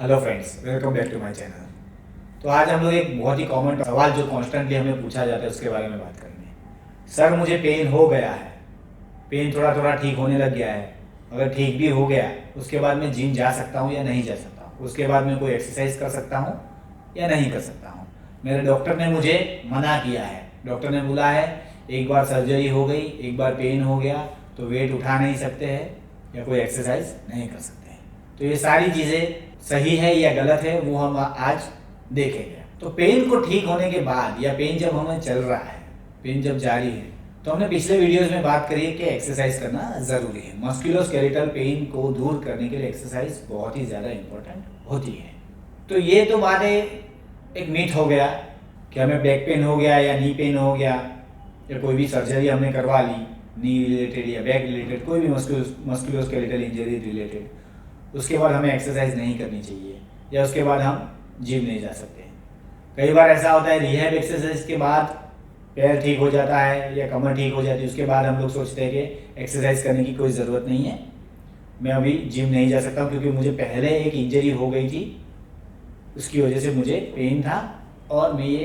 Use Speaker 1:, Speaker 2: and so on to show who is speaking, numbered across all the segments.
Speaker 1: Hello friends, welcome back to my channel. तो आज हम लोग एक बहुत ही कॉमन सवाल जो कॉन्स्टेंटली हमें पूछा जाता है उसके बारे में बात करेंगे। सर, मुझे पेन हो गया है, पेन थोड़ा थोड़ा ठीक होने लग गया है। अगर ठीक भी हो गया उसके बाद मैं जिम जा सकता हूँ या नहीं जा सकता हूँ, उसके बाद मैं कोई एक्सरसाइज कर सकता हूँ या नहीं कर सकता हूँ। मेरे डॉक्टर ने मुझे मना किया है। डॉक्टर ने बोला है एक बार सर्जरी हो गई, एक बार पेन हो गया तो वेट उठा नहीं सकते हैं या कोई एक्सरसाइज नहीं कर सकते हैं। तो ये सारी चीज़ें सही है या गलत है वो हम आज देखेंगे। तो पेन को ठीक होने के बाद या पेन जब हमें चल रहा है, पेन जब जारी है, तो हमने पिछले वीडियोस में बात करी है कि एक्सरसाइज करना ज़रूरी है। मस्कुलोस्केलेटल पेन को दूर करने के लिए एक्सरसाइज बहुत ही ज़्यादा इंपॉर्टेंट होती है। तो ये तो बात एक मीथ हो गया कि हमें बैक पेन हो गया या नी पेन हो गया या कोई भी सर्जरी हमने करवा ली, नी रिलेटेड या बैक रिलेटेड, कोई भी मस्कुलोस्केलेटल इंजरी रिलेटेड, उसके बाद हमें एक्सरसाइज नहीं करनी चाहिए या उसके बाद हम जिम नहीं जा सकते। कई बार ऐसा होता है रिहैब एक्सरसाइज के बाद पैर ठीक हो जाता है या कमर ठीक हो जाती है, उसके बाद हम लोग सोचते हैं कि एक्सरसाइज करने की कोई ज़रूरत नहीं है, मैं अभी जिम नहीं जा सकता क्योंकि मुझे पहले एक इंजरी हो गई थी, उसकी वजह से मुझे पेन था और मैं ये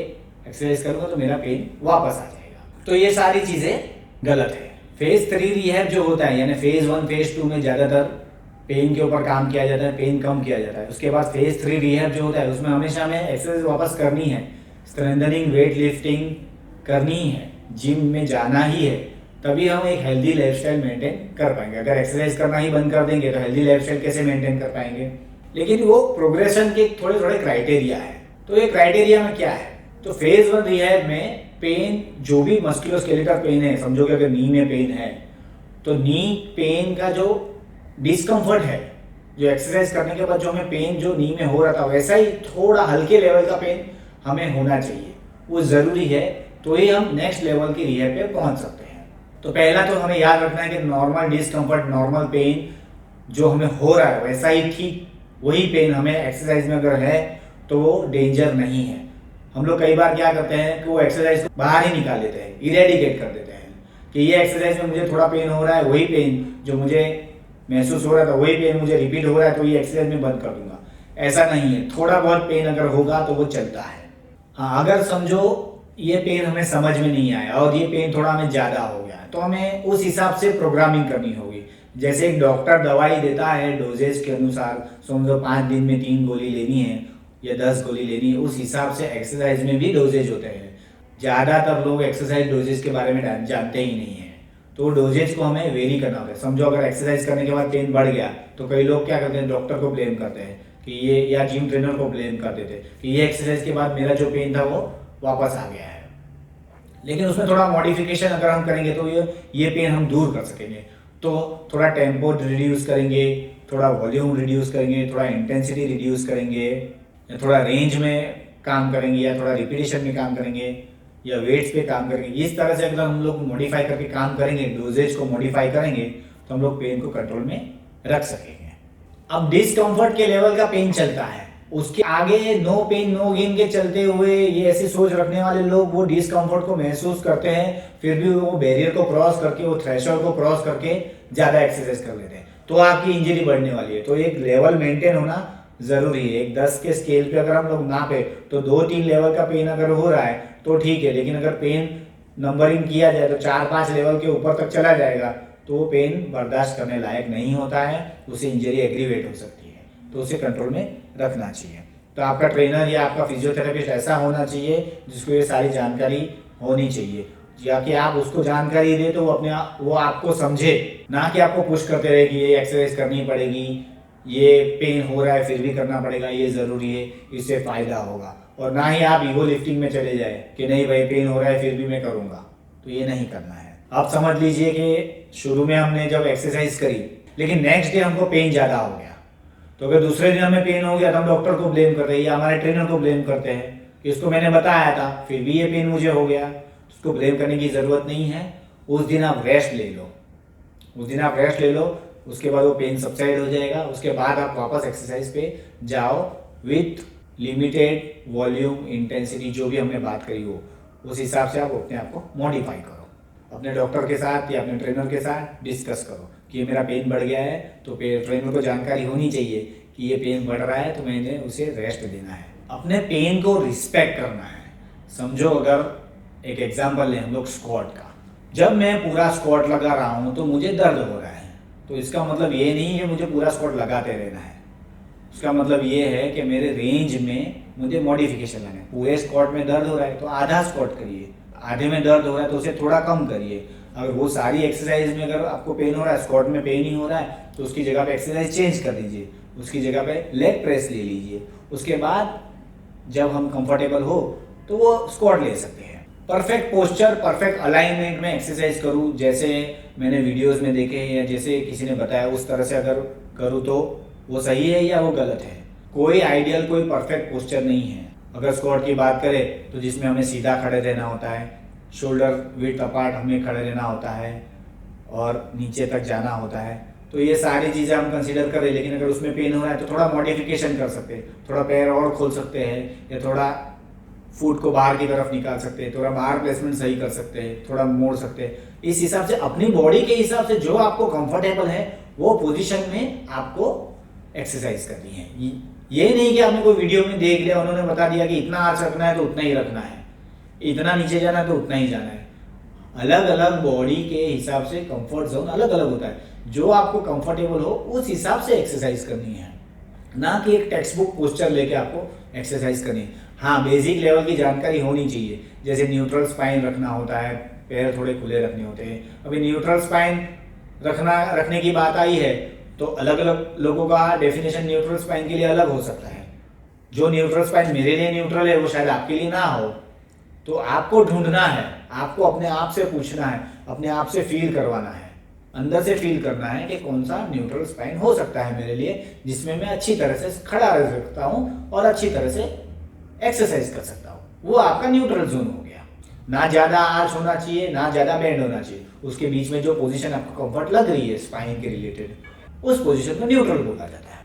Speaker 1: एक्सरसाइज करूँगा तो मेरा पेन वापस आ जाएगा। तो ये सारी चीज़ें गलत है। फेज 3 रिहैब जो होता है, यानी फेज 1 फेज 2 में ज़्यादातर पेन के ऊपर काम किया जाता है, पेन कम किया जाता है। उसके बाद फेज 3 रिहैब जो होता है उसमें हमेशा हमें एक्सरसाइज वापस करनी है, स्ट्रेंथनिंग, वेट लिफ्टिंग करनी है, जिम में जाना ही है, तभी हम एक हेल्दी लाइफस्टाइल मेंटेन कर पाएंगे। अगर एक्सरसाइज करना ही बंद कर देंगे तो हेल्दी लाइफस्टाइल कैसे मेंटेन कर पाएंगे। लेकिन वो प्रोग्रेशन के थोड़े थोड़े क्राइटेरिया है। तो ये क्राइटेरिया में क्या है, तो फेज 1 रिहैब में पेन, जो भी मस्कुलोस्केलेटल पेन है, समझो कि अगर नी में पेन है तो नी पेन का जो डिस्कम्फर्ट है, जो एक्सरसाइज करने के बाद जो हमें पेन जो नी में हो रहा था वैसा ही थोड़ा हल्के लेवल का पेन हमें होना चाहिए, वो ज़रूरी है, तो ही हम नेक्स्ट लेवल की रिहैब पे पहुंच सकते हैं। तो पहला तो हमें याद रखना है कि नॉर्मल डिस्कम्फर्ट, नॉर्मल पेन जो हमें हो रहा है वैसा ही ठीक वही पेन हमें एक्सरसाइज में अगर है तो वो डेंजर नहीं है। हम लोग कई बार क्या करते हैं कि वो एक्सरसाइज को बाहर ही निकाल देते हैं, इरेडिकेट कर देते हैं कि ये एक्सरसाइज में मुझे थोड़ा पेन हो रहा है, वही पेन जो मुझे महसूस हो रहा था वही पेन मुझे रिपीट हो रहा है तो ये एक्सरसाइज में बंद कर दूंगा। ऐसा नहीं है, थोड़ा बहुत पेन अगर होगा तो वो चलता है। हाँ, अगर समझो ये पेन हमें समझ में नहीं आया और ये पेन थोड़ा हमें ज़्यादा हो गया तो हमें उस हिसाब से प्रोग्रामिंग करनी होगी। जैसे एक डॉक्टर दवाई देता है डोजेज के अनुसार, समझो 5 दिन में 3 गोली लेनी है या 10 गोली लेनी है, उस हिसाब से एक्सरसाइज में भी डोजेज होते हैं। ज़्यादातर लोग एक्सरसाइज डोजेज के बारे में जानते ही नहीं है, तो डोजेज को हमें वेरी करना होता है। समझो अगर एक्सरसाइज करने के बाद पेन बढ़ गया तो कई लोग क्या करते हैं, डॉक्टर को ब्लेम करते हैं कि ये, या जिम ट्रेनर को ब्लेम कर देते कि ये एक्सरसाइज के बाद मेरा जो पेन था वो वापस आ गया है। लेकिन उसमें थोड़ा मॉडिफिकेशन अगर हम करेंगे तो ये पेन हम दूर कर सकेंगे। तो थोड़ा टेम्पो रिड्यूस करेंगे, थोड़ा वॉल्यूम रिड्यूस करेंगे, थोड़ा इंटेंसिटी रिड्यूस करेंगे, या थोड़ा रेंज में काम करेंगे, या थोड़ा रिपीटेशन में काम करेंगे, या वेट्स पे काम करेंगे। इस तरह से अगर हम लोग मॉडिफाई करके काम करेंगे, डोजेज को मॉडिफाई करेंगे, तो हम लोग पेन को कंट्रोल में रख सकेंगे। अब डिस्कम्फर्ट के लेवल का पेन चलता है, उसके आगे नो पेन नो गेन के चलते हुए ये ऐसी सोच रखने वाले लोग वो डिस्कम्फर्ट को महसूस करते हैं, फिर भी वो बैरियर को क्रॉस करके, वो थ्रेशोल्ड को क्रॉस करके ज़्यादा एक्सरसाइज कर लेते हैं, तो आपकी इंजरी बढ़ने वाली है। तो एक लेवल मेंटेन होना ज़रूरी है। एक 10 के स्केल पे अगर हम लोग नापे तो 2-3 लेवल का पेन अगर हो रहा है तो ठीक है, लेकिन अगर पेन नंबरिंग किया जाए तो 4-5 लेवल के ऊपर तक चला जाएगा तो वो पेन बर्दाश्त करने लायक नहीं होता है, उससे इंजरी एग्रीवेट हो सकती है, तो उसे कंट्रोल में रखना चाहिए। तो आपका ट्रेनर या आपका फिजियोथेरेपिस्ट ऐसा होना चाहिए जिसको ये सारी जानकारी होनी चाहिए, या कि आप उसको जानकारी दे तो वो आपको समझे, ना कि आपको पुश करते रहे कि ये एक्सरसाइज करनी पड़ेगी, ये पेन हो रहा है फिर भी करना पड़ेगा, ये ज़रूरी है, इससे फ़ायदा होगा। और ना ही आप ईगो लिफ्टिंग में चले जाए कि नहीं भाई पेन हो रहा है फिर भी मैं करूँगा, तो ये नहीं करना है। आप समझ लीजिए कि शुरू में हमने जब एक्सरसाइज करी लेकिन नेक्स्ट डे हमको पेन ज़्यादा हो गया, तो अगर दूसरे दिन हमें पेन हो गया तो हम डॉक्टर को ब्लेम करते हैं या हमारे ट्रेनर को ब्लेम करते हैं कि इसको मैंने बताया था फिर भी ये पेन मुझे हो गया। उसको ब्लेम करने की ज़रूरत नहीं है। उस दिन आप रेस्ट ले लो, उसके बाद वो पेन सबसाइड हो जाएगा। उसके बाद आप वापस एक्सरसाइज पे जाओ विथ लिमिटेड वॉल्यूम, इंटेंसिटी, जो भी हमने बात करी हो उस हिसाब से आप अपने आप को मॉडिफाई करो। अपने डॉक्टर के साथ या अपने ट्रेनर के साथ डिस्कस करो कि मेरा पेन बढ़ गया है, तो ट्रेनर को जानकारी होनी चाहिए कि ये पेन बढ़ रहा है तो मैंने उसे रेस्ट देना है। अपने पेन को रिस्पेक्ट करना है। समझो अगर एक एग्जांपल लें हम लोग स्क्वाट का, जब मैं पूरा स्क्वाट लगा रहा हूँ तो मुझे दर्द हो रहा है, तो इसका मतलब ये नहीं है मुझे पूरा स्क्वाट लगाते रहना है। उसका मतलब ये है कि मेरे रेंज में मुझे मॉडिफिकेशन लाना है। पूरे स्क्वाट में दर्द हो रहा है तो आधा स्क्वाट करिए, आधे में दर्द हो रहा है तो उसे थोड़ा कम करिए। अगर वो सारी एक्सरसाइज में अगर आपको पेन हो रहा है, स्क्वाट में पेन ही हो रहा है, तो उसकी जगह पे एक्सरसाइज चेंज कर दीजिए, उसकी जगह पे लेग प्रेस ले लीजिए। उसके बाद जब हम कंफर्टेबल हो तो वो स्क्वाट ले सकते हैं। परफेक्ट पोस्चर, परफेक्ट अलाइनमेंट में एक्सरसाइज करूँ, जैसे मैंने वीडियोस में देखे या जैसे किसी ने बताया उस तरह से अगर करूँ तो वो सही है या वो गलत है। कोई आइडियल, कोई परफेक्ट पोस्चर नहीं है। अगर स्क्वाट की बात करें तो जिसमें हमें सीधा खड़े रहना होता है, शोल्डर विड्थ अपार्ट हमें खड़े रहना होता है और नीचे तक जाना होता है, तो ये सारी चीज़ें हम कंसीडर करें। लेकिन अगर उसमें पेन हो रहा है तो थोड़ा मॉडिफिकेशन कर सकते हैं, थोड़ा पैर और खोल सकते हैं या थोड़ा फुट को बाहर की तरफ निकाल सकते हैं, थोड़ा बाहर प्लेसमेंट सही कर सकते हैं, थोड़ा मोड़ सकते हैं। इस हिसाब से अपनी बॉडी के हिसाब से जो आपको कंफर्टेबल है वो पोजीशन में आपको एक्सरसाइज करनी है। ये नहीं कि आपने कोई वीडियो में देख लिया, उन्होंने बता दिया कि इतना आर्च रखना है तो उतना ही रखना है, इतना नीचे जाना है तो उतना ही जाना है। अलग अलग बॉडी के हिसाब से कंफर्ट जोन अलग अलग होता है। जो आपको कंफर्टेबल हो उस हिसाब से एक्सरसाइज करनी है, ना कि एक टेक्स्ट बुक पोस्चर लेके आपको एक्सरसाइज करनी है। हाँ, बेसिक लेवल की जानकारी होनी चाहिए, जैसे न्यूट्रल स्पाइन रखना होता है, पैर थोड़े खुले रखने होते हैं। अभी न्यूट्रल स्पाइन रखने की बात आई है तो अलग अलग लोगों का डेफिनेशन न्यूट्रल स्पाइन के लिए अलग हो सकता है। जो न्यूट्रल स्पाइन मेरे लिए न्यूट्रल है वो शायद आपके लिए ना हो, तो आपको ढूंढना है, आपको अपने आप से पूछना है, अपने आप से फील करवाना है, अंदर से फील करना है कि कौन सा न्यूट्रल स्पाइन हो सकता है मेरे लिए, जिसमें मैं अच्छी तरह से खड़ा रह सकता हूँ और अच्छी तरह से एक्सरसाइज कर सकता हूँ। वो आपका न्यूट्रल जोन हो गया। ना ज़्यादा आर्च होना चाहिए, ना ज़्यादा बेंड होना चाहिए, उसके बीच में जो पोजीशन आपको कंफर्ट लग रही है स्पाइन के रिलेटेड, उस पोजीशन को न्यूट्रल बोला जाता है।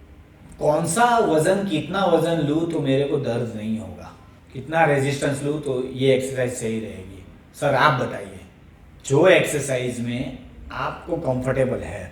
Speaker 1: कौन सा वजन, कितना वजन लूँ तो मेरे को दर्द नहीं होगा, कितना रेजिस्टेंस लूँ तो ये एक्सरसाइज सही रहेगी। सर आप बताइए, जो एक्सरसाइज में आपको कंफर्टेबल है,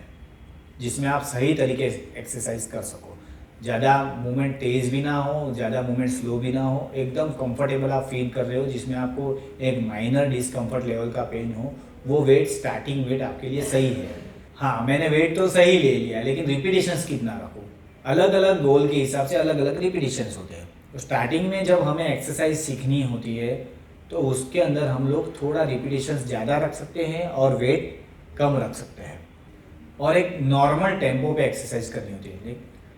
Speaker 1: जिसमें आप सही तरीके से एक्सरसाइज कर सको, ज़्यादा मूवमेंट तेज़ भी ना हो, ज़्यादा मूवमेंट स्लो भी ना हो, एकदम कंफर्टेबल आप फील कर रहे हो, जिसमें आपको एक माइनर डिस्कम्फर्ट लेवल का पेन हो, वो वेट, स्टार्टिंग वेट आपके लिए सही है। हाँ, मैंने वेट तो सही ले लिया, लेकिन रिपीटिशंस कितना रखूँ, अलग अलग गोल के हिसाब से अलग अलग रिपीटिशंस होते हैं। तो स्टार्टिंग में जब हमें एक्सरसाइज सीखनी होती है तो उसके अंदर हम लोग थोड़ा रिपीटिशंस ज़्यादा रख सकते हैं और वेट कम रख सकते हैं, और एक नॉर्मल टेम्पो पे एक्सरसाइज करनी होती है।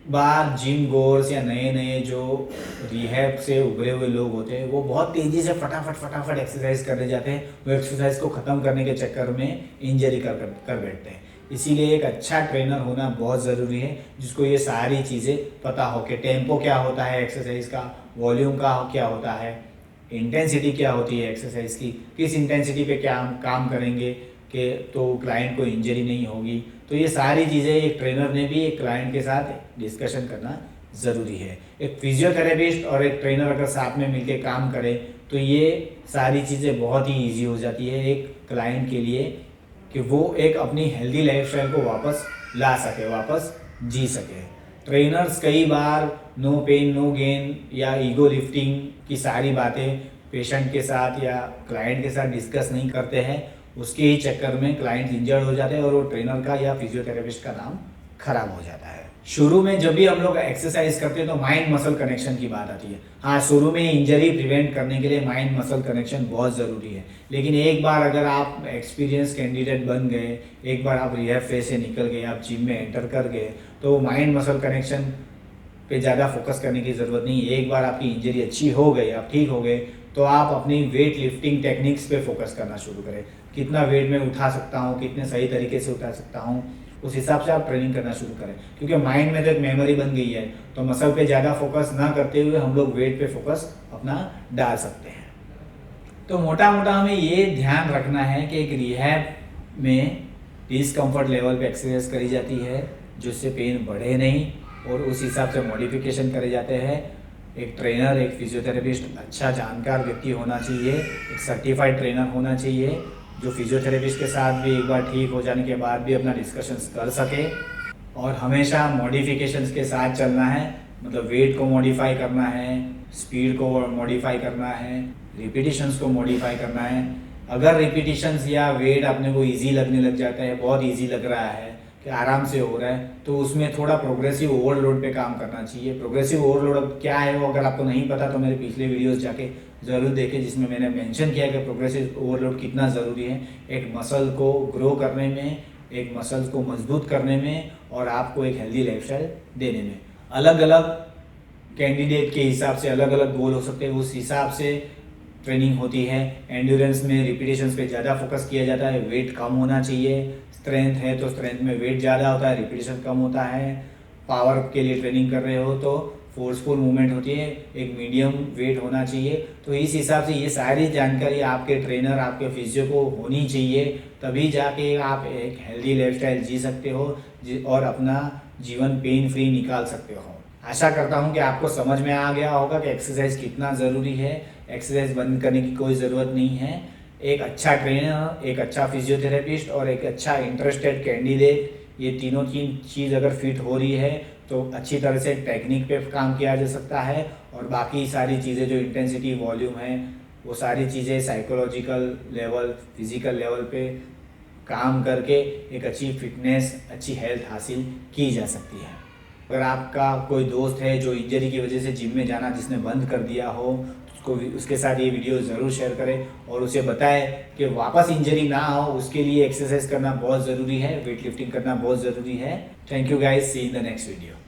Speaker 1: बाहर जिम गोर्स या नए नए जो रिहैब से उभरे हुए लोग होते हैं वो बहुत तेज़ी से फटाफट एक्सरसाइज करने जाते हैं, वो एक्सरसाइज को ख़त्म करने के चक्कर में इंजरी कर बैठते हैं। इसीलिए एक अच्छा ट्रेनर होना बहुत ज़रूरी है, जिसको ये सारी चीज़ें पता हो कि टेम्पो क्या होता है एक्सरसाइज का, वॉल्यूम का क्या होता है, इंटेंसिटी क्या होती है एक्सरसाइज की, किस इंटेंसिटी पे क्या हम काम करेंगे कि तो क्लाइंट को इंजरी नहीं होगी। तो ये सारी चीज़ें एक ट्रेनर ने भी एक क्लाइंट के साथ डिस्कशन करना ज़रूरी है। एक फिजियोथेरेपिस्ट और एक ट्रेनर अगर साथ में मिलकर काम करें तो ये सारी चीज़ें बहुत ही ईजी हो जाती है एक क्लाइंट के लिए, कि वो एक अपनी हेल्दी लाइफस्टाइल को वापस ला सके, वापस जी सके। ट्रेनर्स कई बार नो पेन नो गेन या ईगो लिफ्टिंग की सारी बातें पेशेंट के साथ या क्लाइंट के साथ डिस्कस नहीं करते हैं, उसके ही चक्कर में क्लाइंट इंजर्ड हो जाते हैं और वो ट्रेनर का या फिजियोथेरेपिस्ट का नाम खराब हो जाता है। शुरू में जब भी हम लोग एक्सरसाइज करते हैं तो माइंड मसल कनेक्शन की बात आती है। हाँ, शुरू में इंजरी प्रिवेंट करने के लिए माइंड मसल कनेक्शन बहुत ज़रूरी है, लेकिन एक बार अगर आप एक्सपीरियंस कैंडिडेट बन गए, एक बार आप रिहैब फेज से निकल गए, आप जिम में एंटर कर गए, तो माइंड मसल कनेक्शन पे ज़्यादा फोकस करने की ज़रूरत नहीं है। एक बार आपकी इंजरी अच्छी हो गई, आप ठीक हो गए, तो आप अपनी वेट लिफ्टिंग टेक्निक्स पे फोकस करना शुरू करें। कितना वेट मैं उठा सकता हूँ, कितने सही तरीके से उठा सकता हूँ, उस हिसाब से आप ट्रेनिंग करना शुरू करें। क्योंकि माइंड में तो एक मेमोरी बन गई है, तो मसल पे ज़्यादा फोकस ना करते हुए हम लोग वेट पे फोकस अपना डाल सकते हैं। तो मोटा मोटा हमें ये ध्यान रखना है कि एक रिहैब में डिस्कम्फर्ट लेवल पे एक्सरसाइज करी जाती है जिससे पेन बढ़े नहीं, और उस हिसाब से मॉडिफिकेशन करे जाते हैं। एक ट्रेनर, एक फिजियोथेरेपिस्ट अच्छा जानकार व्यक्ति होना चाहिए, एक सर्टिफाइड ट्रेनर होना चाहिए जो फिजियोथेरेपिस्ट के साथ भी एक बार ठीक हो जाने के बाद भी अपना डिस्कशंस कर सके। और हमेशा मॉडिफिकेशंस के साथ चलना है, मतलब वेट को मॉडिफाई करना है, स्पीड को मॉडिफाई करना है, रिपीटिशंस को मॉडिफाई करना है। अगर रिपीटिशंस या वेट अपने को इजी लगने लग जाता है, बहुत इजी लग रहा है कि आराम से हो रहा है, तो उसमें थोड़ा प्रोग्रेसिव ओवरलोड पे काम करना चाहिए। प्रोग्रेसिव ओवरलोड क्या है वो अगर आपको नहीं पता तो मेरे पिछले वीडियोस जाके ज़रूर देखें, जिसमें मैंने मेंशन किया कि प्रोग्रेसिव ओवरलोड कितना ज़रूरी है एक मसल को ग्रो करने में, एक मसल्स को मजबूत करने में और आपको एक हेल्दी लाइफस्टाइल देने में। अलग अलग कैंडिडेट के हिसाब से अलग अलग गोल हो सकते हैं, उस हिसाब से ट्रेनिंग होती है। एंड्योरेंस में रिपीटेशंस पे ज़्यादा फोकस किया जाता है, वेट कम होना चाहिए। स्ट्रेंथ है तो स्ट्रेंथ में वेट ज़्यादा होता है, रिपीटेशन कम होता है। पावर के लिए ट्रेनिंग कर रहे हो तो फोर्सफुल मूवमेंट होती है, एक मीडियम वेट होना चाहिए। तो इस हिसाब से ये सारी जानकारी आपके ट्रेनर, आपके फिजियो को होनी चाहिए, तभी जाके आप एक हेल्दी लाइफस्टाइल जी सकते हो और अपना जीवन पेन फ्री निकाल सकते हो। आशा करता हूँ कि आपको समझ में आ गया होगा कि एक्सरसाइज कितना ज़रूरी है। एक्सरसाइज बंद करने की कोई ज़रूरत नहीं है। एक अच्छा ट्रेनर, एक अच्छा फिजियोथेरेपिस्ट और एक अच्छा इंटरेस्टेड कैंडिडेट, ये तीनों चीज़ अगर फिट हो रही है तो अच्छी तरह से टेक्निक पे काम किया जा सकता है। और बाकी सारी चीज़ें जो इंटेंसिटी, वॉल्यूम है, वो सारी चीज़ें साइकोलॉजिकल लेवल, फिजिकल लेवल पे काम करके एक अच्छी फिटनेस, अच्छी हेल्थ हासिल की जा सकती है। अगर आपका कोई दोस्त है जो इंजरी की वजह से जिम में जाना जिसने बंद कर दिया हो, उसको उसके साथ ये वीडियो ज़रूर शेयर करें और उसे बताएं कि वापस इंजरी ना हो उसके लिए एक्सरसाइज करना बहुत ज़रूरी है, वेट लिफ्टिंग करना बहुत ज़रूरी है। Thank you guys, see in the next video.